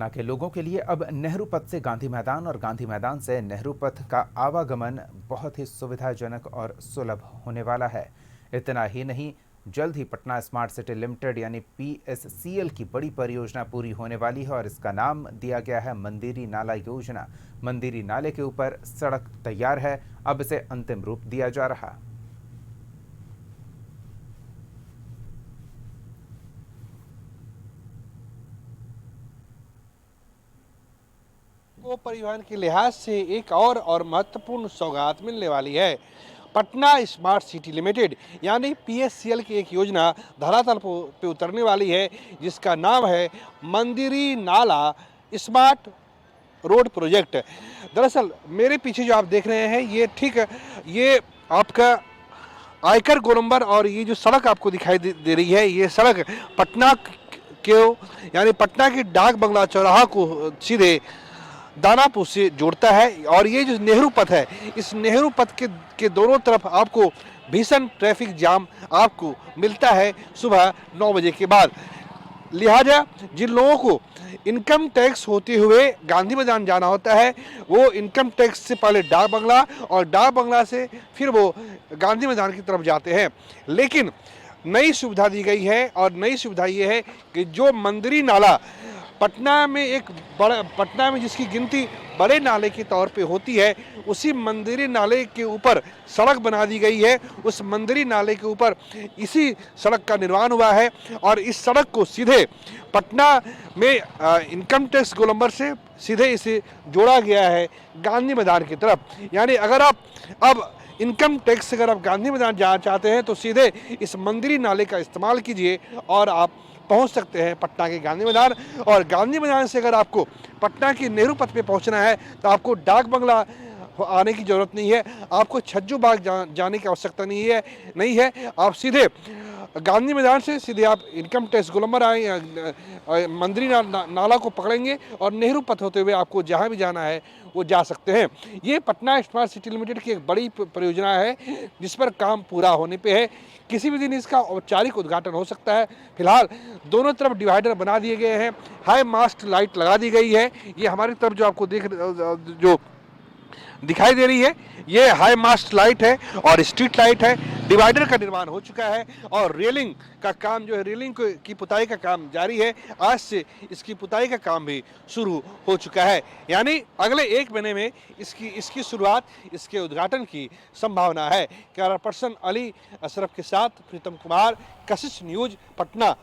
पटना के लोगों के लिए अब नेहरू पथ से गांधी मैदान और गांधी मैदान से नेहरू पथ का आवागमन बहुत ही सुविधाजनक और सुलभ होने वाला है। इतना ही नहीं, जल्द ही पटना स्मार्ट सिटी लिमिटेड यानी PSCL की बड़ी परियोजना पूरी होने वाली है और इसका नाम दिया गया है मंदिरी नाला योजना। मंदिरी नाले के ऊपर सड़क तैयार है, अब इसे अंतिम रूप दिया जा रहा। को परिवहन के लिहाज से एक और महत्वपूर्ण सौगात मिलने वाली है। पटना स्मार्ट सिटी लिमिटेड यानी PSCL की एक योजना धरातल पे उतरने वाली है, जिसका नाम है मंदिरी नाला स्मार्ट रोड प्रोजेक्ट। दरअसल मेरे पीछे जो आप देख रहे हैं ये आपका आयकर गोलंबर और ये जो सड़क आपको दिखाई दे रही है, ये सड़क पटना के यानी पटना की डाक बंगला चौराहा को सीधे दानापुर से जोड़ता है। और ये जो नेहरू पथ है, इस नेहरू पथ के दोनों तरफ आपको भीषण ट्रैफिक जाम आपको मिलता है सुबह 9 बजे के बाद। लिहाजा जिन लोगों को इनकम टैक्स होते हुए गांधी मैदान जाना होता है, वो इनकम टैक्स से पहले डाक बंगला और डाक बंगला से फिर वो गांधी मैदान की तरफ जाते हैं। लेकिन नई सुविधा दी गई है और नई सुविधा ये है कि जो मंदिरी नाला पटना में जिसकी गिनती बड़े नाले के तौर पे होती है, उसी मंदिरी नाले के ऊपर सड़क बना दी गई है। उस मंदिरी नाले के ऊपर इसी सड़क का निर्माण हुआ है और इस सड़क को सीधे पटना में इनकम टैक्स गोलंबर से सीधे इसे जोड़ा गया है गांधी मैदान की तरफ। यानी अगर आप अब इनकम टैक्स से अगर आप गांधी मैदान जाना चाहते हैं तो सीधे इस मंदिरी नाले का इस्तेमाल कीजिए और आप पहुंच सकते हैं पटना के गांधी मैदान। और गांधी मैदान से अगर आपको पटना की नेहरू पथ पे पहुंचना है तो आपको डाक बंगला आने की ज़रूरत नहीं है, आपको छज्जू बाग जाने की आवश्यकता नहीं है। आप सीधे गांधी मैदान से सीधे आप इनकम टैक्स गोलंबर आए मंदिरी नाला को पकड़ेंगे और नेहरू पथ होते हुए आपको जहां भी जाना है वो जा सकते हैं। ये पटना स्मार्ट सिटी लिमिटेड की एक बड़ी परियोजना है, जिस पर काम पूरा होने पे है। किसी भी दिन इसका औपचारिक उद्घाटन हो सकता है। फिलहाल दोनों तरफ डिवाइडर बना दिए गए हैं, हाई मास्ट लाइट लगा दी गई है। ये हमारी तरफ जो आपको जो दिखाई दे रही है, ये हाई मास्ट लाइट है और स्ट्रीट लाइट है। डिवाइडर का निर्माण हो चुका है और रेलिंग का काम जो है, रेलिंग की पुताई का काम जारी है। आज से इसकी पुताई का काम भी शुरू हो चुका है, यानी अगले 1 महीने में इसकी शुरुआत, इसके उद्घाटन की संभावना है। कैमरा पर्सन अली अशरफ के साथ प्रीतम कुमार, कशिश न्यूज, पटना।